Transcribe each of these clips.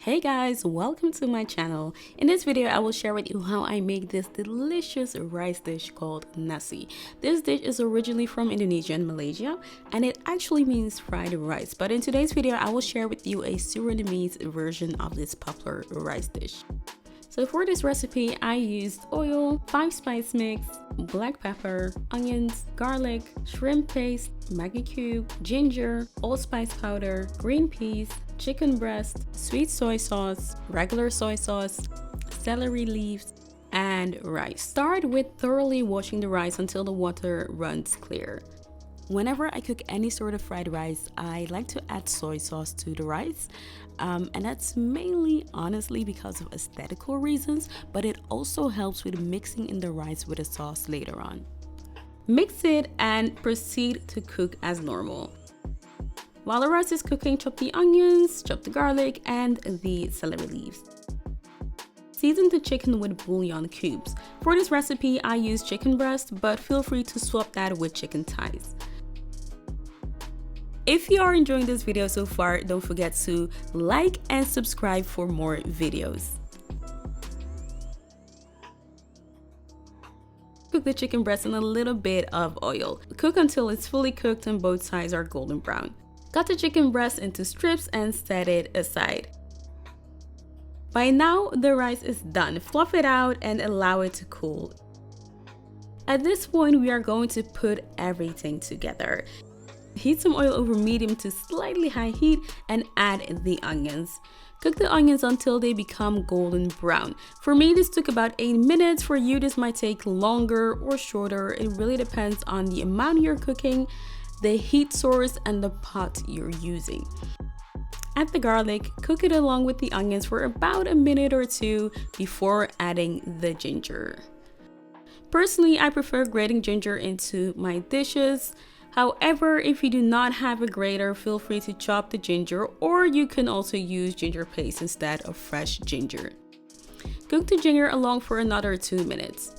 Hey guys, welcome to my channel. In this video I will share with you how I make this delicious rice dish called Nasi. This dish is originally from Indonesia and Malaysia and it actually means fried rice, but in today's video I will share with you a Surinamese version of this popular rice dish. So for this recipe I used oil, 5 spice mix, black pepper, onions, garlic, shrimp paste, Magi cube, ginger, allspice powder, green peas, chicken breast, sweet soy sauce, regular soy sauce, celery leaves, and rice. Start with thoroughly washing the rice until the water runs clear. Whenever I cook any sort of fried rice, I like to add soy sauce to the rice. And that's mainly honestly because of aesthetical reasons, but it also helps with mixing in the rice with the sauce later on. Mix it and proceed to cook as normal. While the rice is cooking, chop the onions, chop the garlic, and the celery leaves. Season the chicken with bouillon cubes. For this recipe, I use chicken breast, but feel free to swap that with chicken thighs. If you are enjoying this video so far, don't forget to like and subscribe for more videos. Cook the chicken breast in a little bit of oil. Cook until it's fully cooked and both sides are golden brown. Cut the chicken breast into strips and set it aside. By now, the rice is done. Fluff it out and allow it to cool. At this point, we are going to put everything together. Heat some oil over medium to slightly high heat and add the onions. Cook the onions until they become golden brown. For me, this took about 8 minutes. For you, this might take longer or shorter. It really depends on the amount you're cooking, the heat source, and the pot you're using. Add the garlic, cook it along with the onions for about a minute or two before adding the ginger. Personally, I prefer grating ginger into my dishes. However, if you do not have a grater, feel free to chop the ginger, or you can also use ginger paste instead of fresh ginger. Cook the ginger along for another 2 minutes.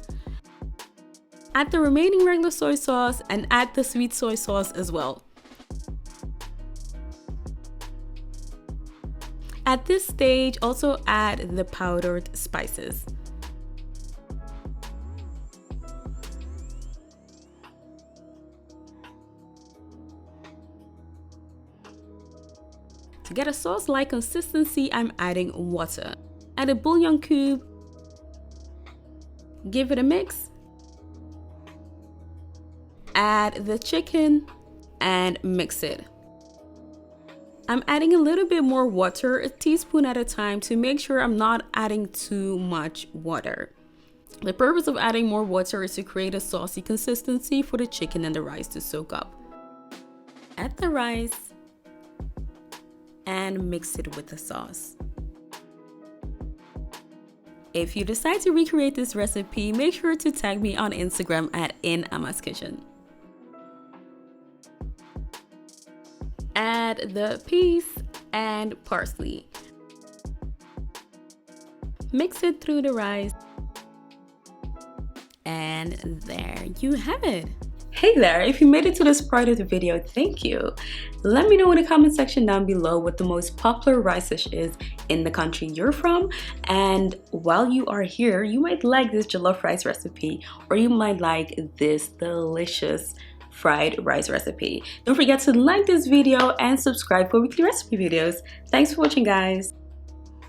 Add the remaining regular soy sauce and add the sweet soy sauce as well. At this stage, also add the powdered spices. To get a sauce-like consistency, I'm adding water. Add a bouillon cube. Give it a mix. Add the chicken and mix it. I'm adding a little bit more water, a teaspoon at a time, to make sure I'm not adding too much water. The purpose of adding more water is to create a saucy consistency for the chicken and the rice to soak up. Add the rice and mix it with the sauce. If you decide to recreate this recipe, make sure to tag me on Instagram at Amma's Kitchen. Add the peas and parsley. Mix it through the rice. And there you have it. Hey there, if you made it to this part of the video, thank you. Let me know in the comment section down below what the most popular rice dish is in the country you're from. And while you are here, you might like this jollof rice recipe, or you might like this delicious fried rice recipe. Don't forget to like this video and subscribe for weekly recipe videos. Thanks for watching, guys.